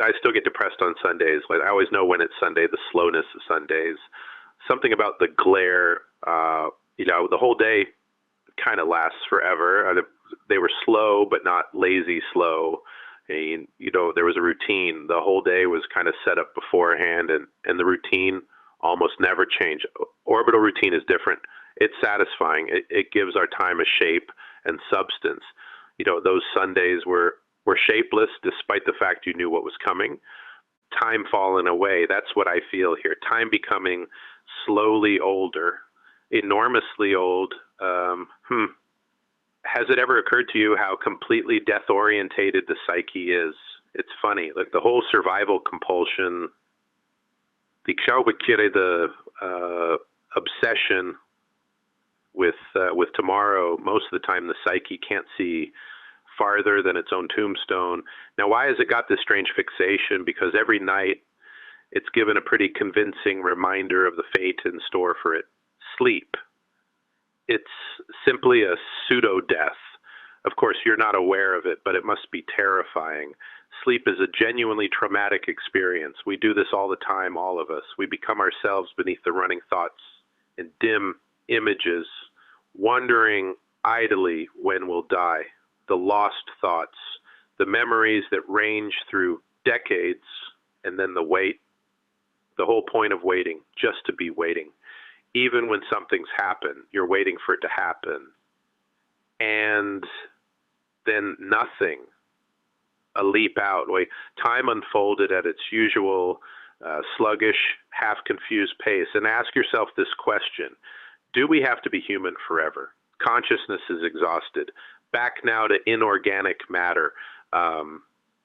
I still get depressed on Sundays. Like I always know when it's Sunday, the slowness of Sundays. Something about the glare, the whole day kind of lasts forever. They were slow, but not lazy slow. And, there was a routine. The whole day was kind of set up beforehand, and the routine almost never changed. Orbital routine is different. It's satisfying. It gives our time a shape and substance. Those Sundays were shapeless despite the fact you knew what was coming. Time falling away, that's what I feel here. Time becoming slowly older, enormously old. Has it ever occurred to you how completely death-orientated the psyche is? It's funny, like the whole survival compulsion, the obsession with tomorrow. Most of the time, the psyche can't see farther than its own tombstone. Now, why has it got this strange fixation? Because every night it's given a pretty convincing reminder of the fate in store for it: sleep. It's simply a pseudo-death. Of course, you're not aware of it, but it must be terrifying. Sleep is a genuinely traumatic experience. We do this all the time, all of us. We become ourselves beneath the running thoughts and dim images, wondering idly when we'll die. The lost thoughts, the memories that range through decades, and then the wait. The whole point of waiting, just to be waiting. Even when something's happened, you're waiting for it to happen. And then nothing, a leap out. Time unfolded at its usual sluggish, half-confused pace. And ask yourself this question: do we have to be human forever? Consciousness is exhausted. Back now to inorganic matter.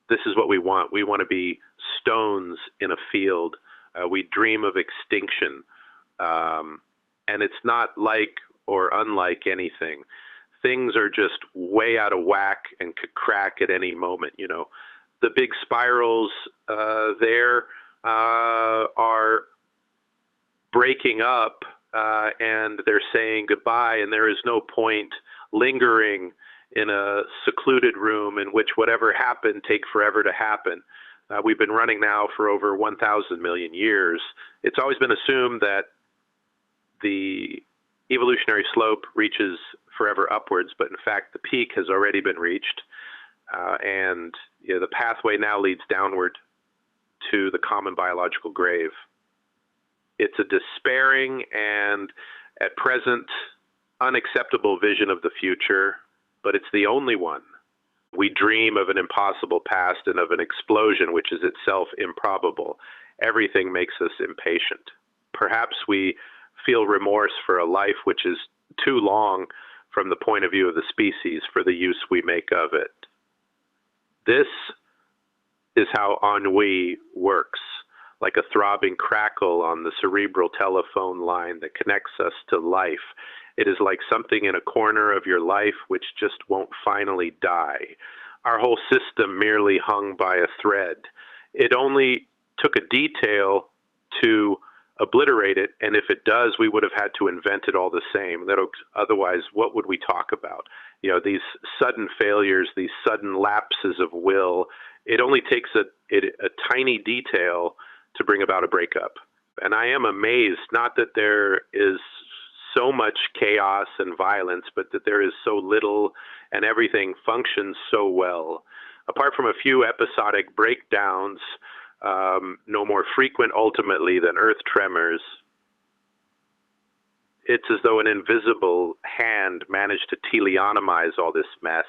This is what we want. We want to be stones in a field. We dream of extinction. And it's not like or unlike anything. Things are just way out of whack and could crack at any moment. The big spirals there are breaking up, and they're saying goodbye, and there is no point lingering in a secluded room in which whatever happened take forever to happen. We've been running now for over 1,000 million years. It's always been assumed that the evolutionary slope reaches forever upwards, but in fact the peak has already been reached, and the pathway now leads downward to the common biological grave. It's a despairing and at present unacceptable vision of the future, but it's the only one. We dream of an impossible past and of an explosion which is itself improbable. Everything makes us impatient. Perhaps we feel remorse for a life which is too long from the point of view of the species for the use we make of it. This is how ennui works, like a throbbing crackle on the cerebral telephone line that connects us to life. It is like something in a corner of your life which just won't finally die. Our whole system merely hung by a thread. It only took a detail to obliterate it, and if it does, we would have had to invent it all the same. Otherwise, what would we talk about? These sudden failures, these sudden lapses of will. It only takes a tiny detail to bring about a breakup. And I am amazed, not that there is so much chaos and violence, but that there is so little and everything functions so well. Apart from a few episodic breakdowns, no more frequent ultimately than earth tremors, it's as though an invisible hand managed to teleonomize all this mess,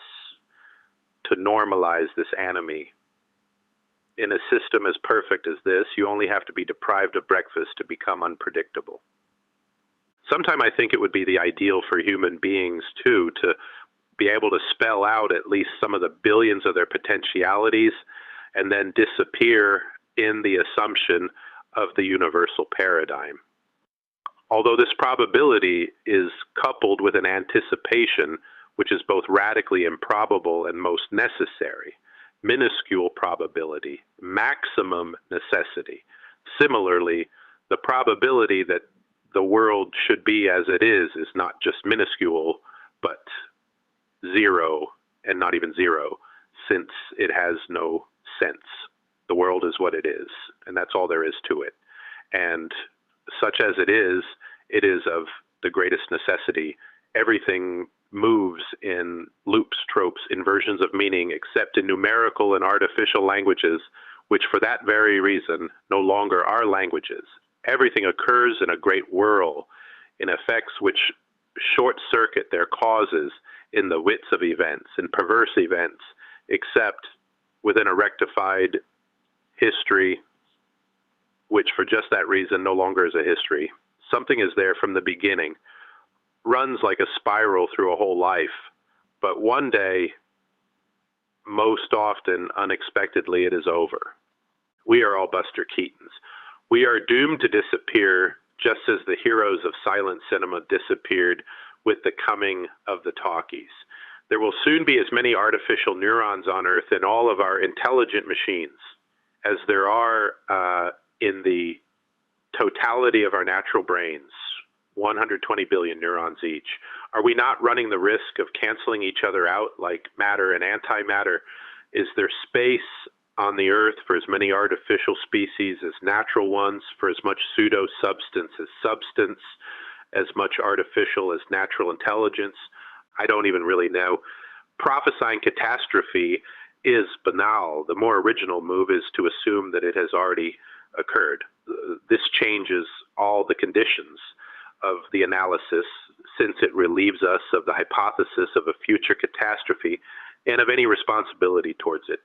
to normalize this anomie. In a system as perfect as this, you only have to be deprived of breakfast to become unpredictable. Sometime I think it would be the ideal for human beings, too, to be able to spell out at least some of the billions of their potentialities and then disappear in the assumption of the universal paradigm. Although this probability is coupled with an anticipation which is both radically improbable and most necessary. Minuscule probability, maximum necessity. Similarly, the probability that the world should be as it is not just minuscule, but zero, and not even zero, since it has no sense. The world is what it is, and that's all there is to it. And such as it is of the greatest necessity. Everything moves in loops, tropes, inversions of meaning, except in numerical and artificial languages, which for that very reason no longer are languages. Everything occurs in a great whirl, in effects which short-circuit their causes in the wits of events, in perverse events, except within a rectified history, which for just that reason no longer is a history. Something is there from the beginning, runs like a spiral through a whole life, but one day, most often unexpectedly, it is over. We are all Buster Keatons. We are doomed to disappear just as the heroes of silent cinema disappeared with the coming of the talkies. There will soon be as many artificial neurons on Earth in all of our intelligent machines as there are in the totality of our natural brains, 120 billion neurons each. Are we not running the risk of canceling each other out like matter and antimatter? Is there space on the Earth for as many artificial species as natural ones, for as much pseudo-substance as substance, as much artificial as natural intelligence? I don't even really know. Prophesying catastrophe is banal. The more original move is to assume that it has already occurred. This changes all the conditions of the analysis, since it relieves us of the hypothesis of a future catastrophe and of any responsibility towards it.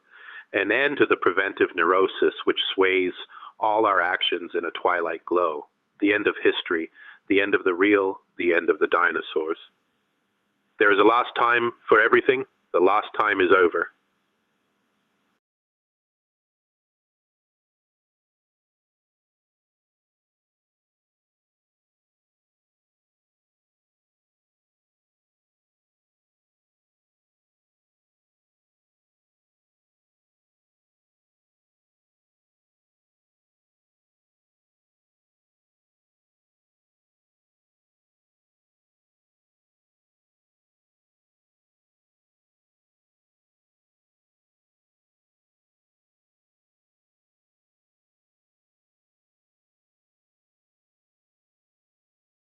An end to the preventive neurosis which sways all our actions in a twilight glow. The end of history, the end of the real, the end of the dinosaurs. There is a lost time for everything. The lost time is over.